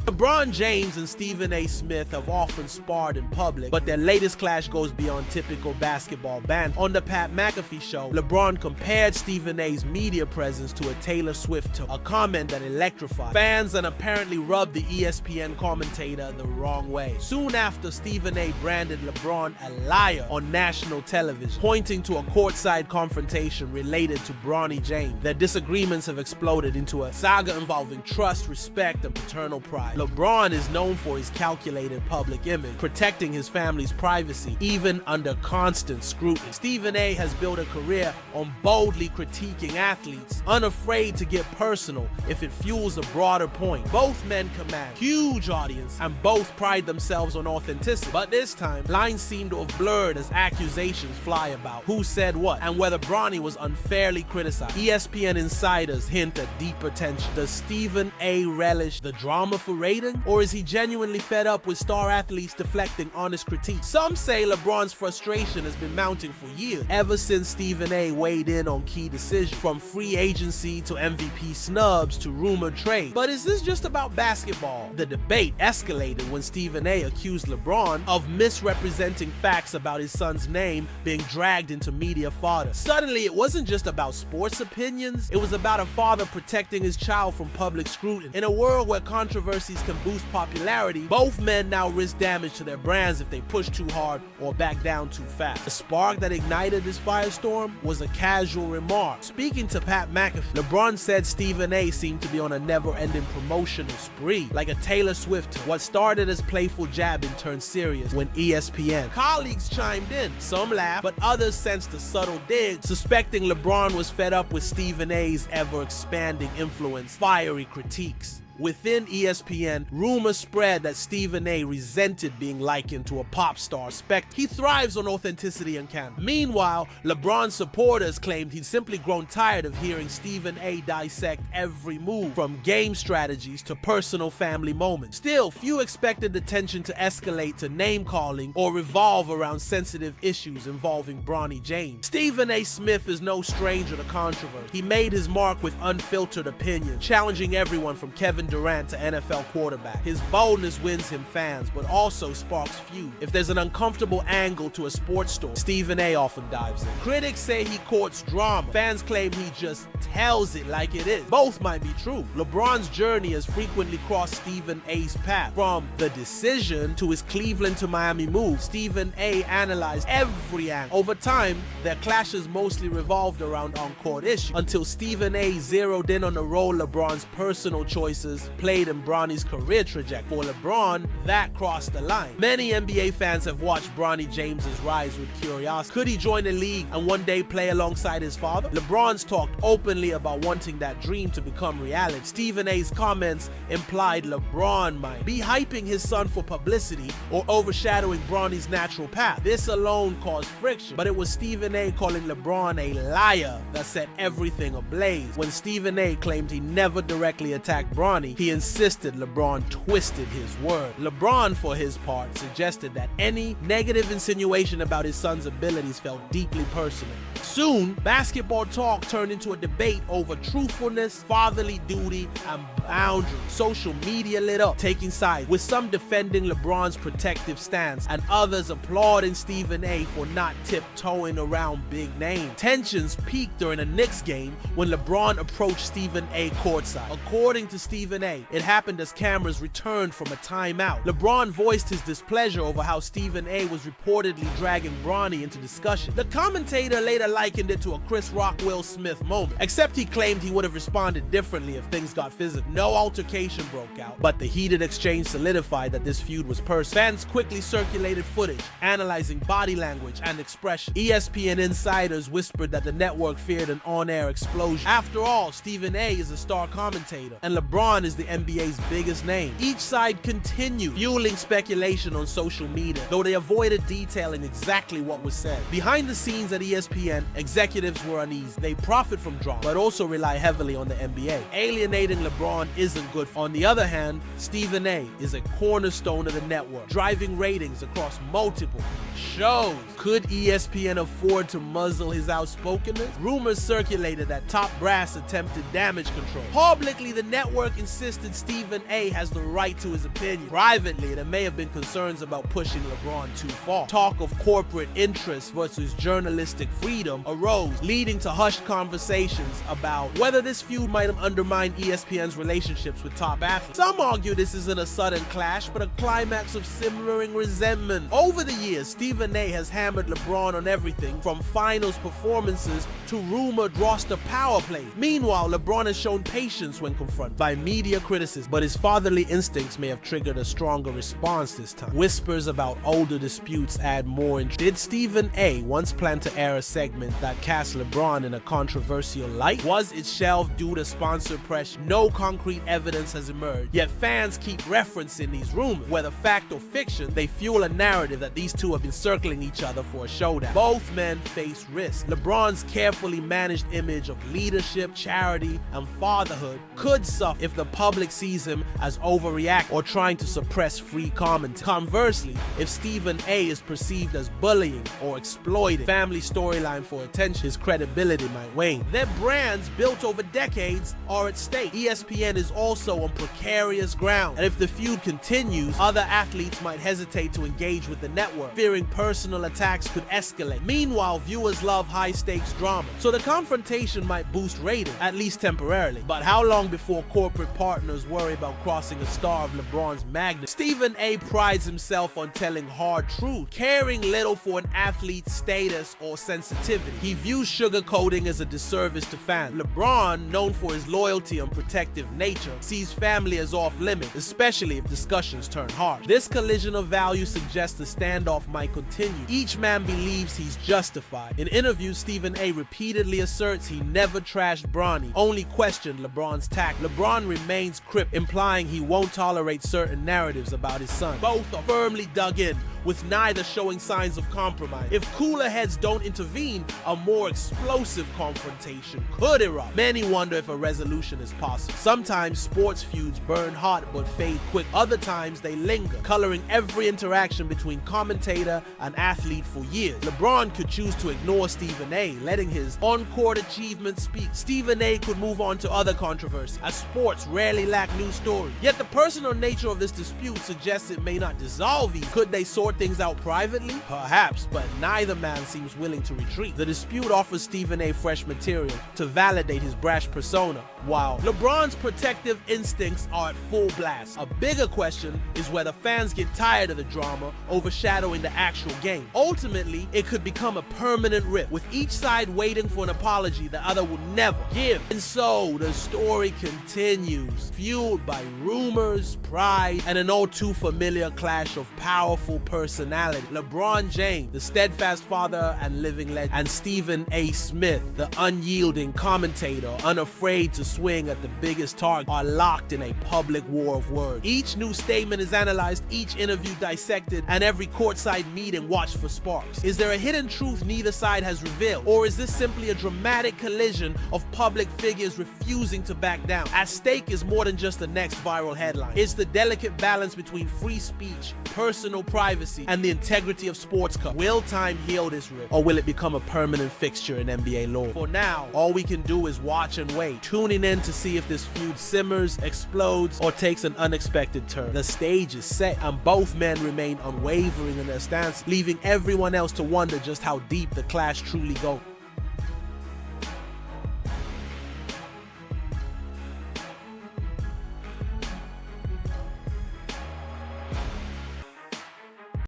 LeBron James and Stephen A. Smith have often sparred in public, but their latest clash goes beyond typical basketball banter. On the Pat McAfee show, LeBron compared Stephen A's media presence to a Taylor Swift tour, a comment that electrified fans and apparently rubbed the ESPN commentator the wrong way. Soon after, Stephen A. branded LeBron a liar on national television, pointing to a courtside confrontation related to Bronny James. Their disagreements have exploded into a saga involving trust, respect, and paternal pride. LeBron is known for his calculated public image, protecting his family's privacy, even under constant scrutiny. Stephen A. has built a career on boldly critiquing athletes, unafraid to get personal if it fuels a broader point. Both men command huge audience and both pride themselves on authenticity. But this time, lines seem to have blurred as accusations fly about who said what and whether Bronny was unfairly criticized. ESPN insiders hint at deeper tension. Does Stephen A. relish the drama for rating, or is he genuinely fed up with star athletes deflecting honest critiques? Some say LeBron's frustration has been mounting for years, ever since Stephen A. weighed in on key decisions, from free agency to MVP snubs to rumored trade. But is this just about basketball? The debate escalated when Stephen A. accused LeBron of misrepresenting facts about his son's name being dragged into media fodder. Suddenly, it wasn't just about sports opinions, it was about a father protecting his child from public scrutiny. In a world where controversies can boost popularity, both men now risk damage to their brands if they push too hard or back down too fast. The spark that ignited this firestorm was a casual remark. Speaking to Pat McAfee, LeBron said Stephen A. seemed to be on a never-ending promotional spree, like a Taylor Swift tour. What started as playful jabbing turned serious when ESPN colleagues chimed in. Some laughed, but others sensed a subtle dig, suspecting LeBron was fed up with Stephen A.'s ever-expanding influence, fiery critiques. Within ESPN, rumors spread that Stephen A. resented being likened to a pop star spectre. He thrives on authenticity and candor. Meanwhile, LeBron's supporters claimed he'd simply grown tired of hearing Stephen A. dissect every move, from game strategies to personal family moments. Still, few expected the tension to escalate to name-calling or revolve around sensitive issues involving Bronny James. Stephen A. Smith is no stranger to controversy. He made his mark with unfiltered opinion, challenging everyone from Kevin Durant to NFL quarterback. His boldness wins him fans, but also sparks feud. If there's an uncomfortable angle to a sports story, Stephen A. often dives in. Critics say he courts drama. Fans claim he just tells it like it is. Both might be true. LeBron's journey has frequently crossed Stephen A.'s path. From the decision to his Cleveland to Miami move, Stephen A. analyzed every angle. Over time, their clashes mostly revolved around on-court issues, until Stephen A. zeroed in on the role LeBron's personal choices played in Bronny's career trajectory. For LeBron, that crossed the line. Many NBA fans have watched Bronny James's rise with curiosity. Could he join the league and one day play alongside his father? LeBron's talked openly about wanting that dream to become reality. Stephen A.'s comments implied LeBron might be hyping his son for publicity or overshadowing Bronny's natural path. This alone caused friction, but it was Stephen A. calling LeBron a liar that set everything ablaze. When Stephen A. claimed he never directly attacked Bronny, he insisted LeBron twisted his word. LeBron, for his part, suggested that any negative insinuation about his son's abilities felt deeply personal. Soon, basketball talk turned into a debate over truthfulness, fatherly duty, and boundaries. Social media lit up, taking sides, with some defending LeBron's protective stance and others applauding Stephen A. for not tiptoeing around big names. Tensions peaked during a Knicks game when LeBron approached Stephen A. courtside. According to Stephen A., it happened as cameras returned from a timeout. LeBron voiced his displeasure over how Stephen A. was reportedly dragging Bronny into discussion. The commentator later likened it to a Chris Rock Will Smith moment, except he claimed he would have responded differently if things got physical. No altercation broke out, but the heated exchange solidified that this feud was personal. Fans quickly circulated footage, analyzing body language and expression. ESPN insiders whispered that the network feared an on-air explosion. After all, Stephen A. is a star commentator, and LeBron is the NBA's biggest name. Each side continued, fueling speculation on social media, though they avoided detailing exactly what was said. Behind the scenes at ESPN, executives were uneasy. They profit from drama, but also rely heavily on the NBA. Alienating LeBron isn't good. On the other hand, Stephen A. is a cornerstone of the network, driving ratings across multiple shows. Could ESPN afford to muzzle his outspokenness? Rumors circulated that top brass attempted damage control. Publicly, the network insisted Stephen A. has the right to his opinion. Privately, there may have been concerns about pushing LeBron too far. Talk of corporate interests versus journalistic freedom arose, leading to hushed conversations about whether this feud might have undermined ESPN's relationships with top athletes. Some argue this isn't a sudden clash, but a climax of simmering resentment. Over the years, Stephen A. has hammered LeBron on everything from finals performances to rumored roster power play. Meanwhile, LeBron has shown patience when confronted by media criticism, but his fatherly instincts may have triggered a stronger response this time. Whispers about older disputes add more intrigue. Did Stephen A. once plan to air a segment that cast LeBron in a controversial light? Was it shelved due to sponsor pressure? No concrete evidence has emerged, yet fans keep referencing these rumors. Whether fact or fiction, they fuel a narrative that these two have been circling each other for a showdown. Both men face risk. LeBron's carefully managed image of leadership, charity, and fatherhood could suffer if the public sees him as overreacting or trying to suppress free commentary. Conversely, if Stephen A. is perceived as bullying or exploiting family storyline for attention, his credibility might wane. Their brands, built over decades, are at stake. ESPN is also on precarious ground, and if the feud continues, other athletes might hesitate to engage with the network, fearing personal attacks could escalate. Meanwhile, viewers love high-stakes drama, so the confrontation might boost ratings, at least temporarily. But how long before corporate partners worry about crossing a star of LeBron's magnitude? Stephen A. prides himself on telling hard truth, caring little for an athlete's status or sensitivity. He views sugarcoating as a disservice to fans. LeBron, known for his loyalty and protective nature, sees family as off-limits, especially if discussions turn harsh. This collision of values suggests the standoff might continue. Each man believes he's justified. In interviews, Stephen A. repeatedly asserts he never trashed Bronny, only questioned LeBron's tact. LeBron remains cryptic, implying he won't tolerate certain narratives about his son. Both are firmly dug in, with neither showing signs of compromise. If cooler heads don't intervene, a more explosive confrontation could erupt. Many wonder if a resolution is possible. Sometimes sports feuds burn hot but fade quick. Other times they linger, coloring every interaction between commentator and athlete for years. LeBron could choose to ignore Stephen A., letting his on-court achievements speak. Stephen A. could move on to other controversies, as sports rarely lack new stories. Yet the personal nature of this dispute suggests it may not dissolve easily. Could they sort things out privately? Perhaps, but neither man seems willing to retreat. The dispute offers Stephen A. fresh material to validate his brash persona, while LeBron's protective instincts are at full blast. A bigger question is whether fans get tired of the drama overshadowing the actual game. Ultimately, it could become a permanent rift, with each side waiting for an apology the other will never give. And so, the story continues, fueled by rumors, pride, and an all too familiar clash of powerful personality. LeBron James, the steadfast father and living legend, and Stephen A. Smith, the unyielding commentator, unafraid to swing at the biggest target, are locked in a public war of words. Each new statement is analyzed, each interview dissected, and every courtside meeting watched for sparks. Is there a hidden truth neither side has revealed, or is this simply a dramatic collision of public figures refusing to back down? At stake is more than just the next viral headline. It's the delicate balance between free speech, personal privacy, and the integrity of sports coverage. Will time heal this rift, or will it become a permanent fixture in NBA lore? For now, all we can do is watch and wait, tuning in to see if this feud simmers, explodes, or takes an unexpected turn. The stage is set, and both men remain unwavering in their stance, leaving everyone else to wonder just how deep the clash truly goes.